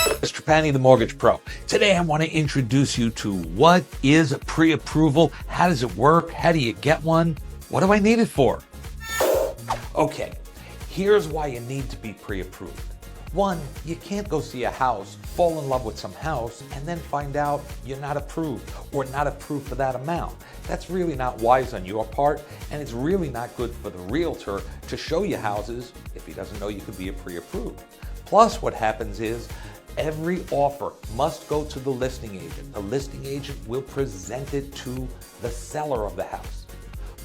Mr. Trapani, the Mortgage Pro. Today I want to introduce you to what is a pre-approval, how does it work, how do you get one, what do I need it for? Okay, here's why you need to be pre-approved. One, you can't go see a house, fall in love with some house, and then find out you're not approved or not approved for that amount. That's really not wise on your part, and it's really not good for the realtor to show you houses if he doesn't know you could be a pre-approved. Plus, what happens is every offer must go to the listing agent. The listing agent will present it to the seller of the house.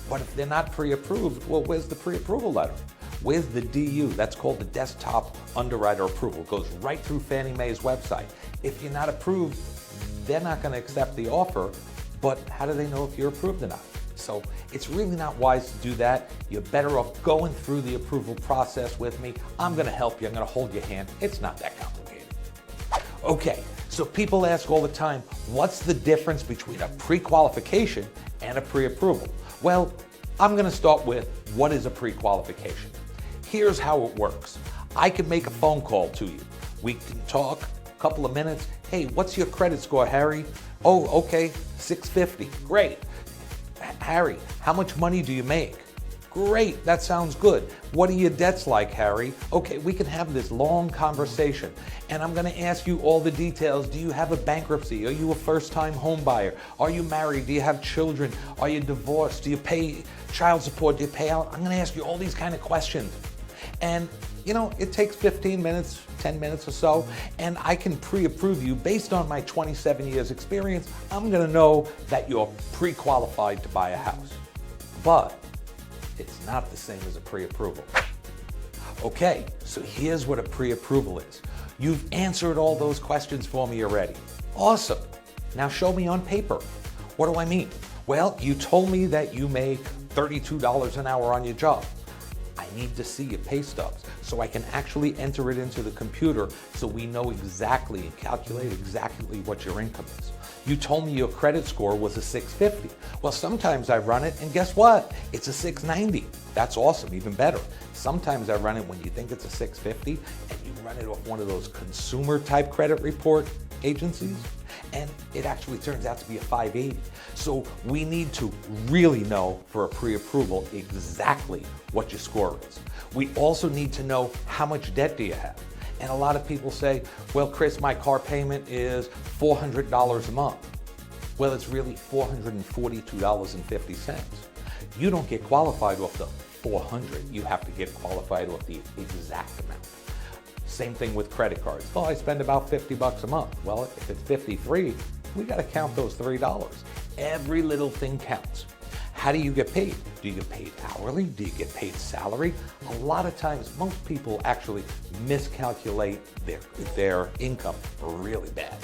But if they're not pre-approved, well, where's the pre-approval letter? Where's the DU? That's called the desktop underwriter approval. It goes right through Fannie Mae's website. If you're not approved, they're not going to accept the offer, but how do they know if you're approved or not? So it's really not wise to do that. You're better off going through the approval process with me. I'm going to help you. I'm going to hold your hand. It's not that complicated. Okay, so people ask all the time, what's the difference between a pre-qualification and a pre-approval? Well, I'm going to start with what is a pre-qualification. Here's how it works. I can make a phone call to you. We can talk a couple of minutes. Hey, what's your credit score, Harry? Oh, okay, 650. Great. Harry, how much money do you make? Great, that sounds good. What are your debts like, Harry? Okay, we can have this long conversation, and I'm gonna ask you all the details. Do you have a bankruptcy? Are you a first-time home buyer? Are you married? Do you have children? Are you divorced? Do you pay child support? Do you pay out? I'm gonna ask you all these kind of questions. And you know, it takes 15 minutes, 10 minutes or so, and I can pre-approve you based on my 27 years experience. I'm gonna know that you're pre-qualified to buy a house. But it's not the same as a pre-approval. Okay, so here's what a pre-approval is. You've answered all those questions for me already. Awesome. Now show me on paper. What do I mean? Well, you told me that you make $32 an hour on your job. I need to see your pay stubs so I can actually enter it into the computer so we know exactly and calculate exactly what your income is. You told me your credit score was a 650. Well, sometimes I run it and guess what? It's a 690. That's awesome, even better. Sometimes I run it when you think it's a 650 and you run it off one of those consumer type credit report agencies and it actually turns out to be a 580. So we need to really know for a pre-approval exactly what your score is. We also need to know how much debt do you have. And a lot of people say, well, Chris, my car payment is $400 a month. Well, it's really $442.50. You don't get qualified off the 400. You have to get qualified off the exact amount. Same thing with credit cards. Well, I spend about 50 bucks a month. Well, if it's 53, we got to count those $3. Every little thing counts. How do you get paid? Do you get paid hourly? Do you get paid salary? A lot of times, most people actually miscalculate their income really bad.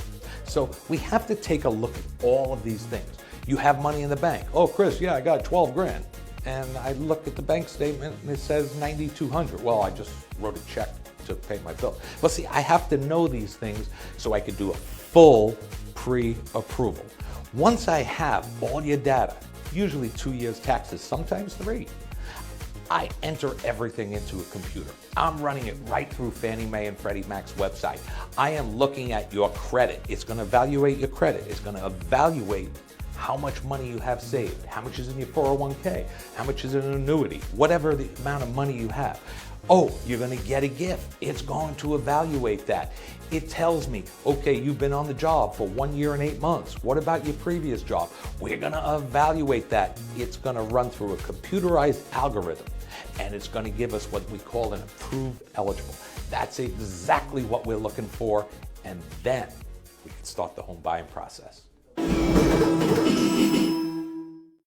So we have to take a look at all of these things. You have money in the bank. Oh, Chris, yeah, I got 12 grand. And I look at the bank statement and it says 9,200. Well, I just wrote a check to pay my bill. Well, see, I have to know these things so I could do a full pre-approval. Once I have all your data, usually 2 years taxes, sometimes 3, I enter everything into a computer. I'm running it right through Fannie Mae and Freddie Mac's website. I am looking at your credit. It's going to evaluate your credit. It's going to evaluate how much money you have saved, how much is in your 401k, how much is in an annuity, whatever the amount of money you have. Oh, you're going to get a gift. It's going to evaluate that. It tells me, okay, you've been on the job for 1 year and 8 months. What about your previous job? We're going to evaluate that. It's going to run through a computerized algorithm, and it's going to give us what we call an approved eligible. That's exactly what we're looking for, and then we can start the home buying process.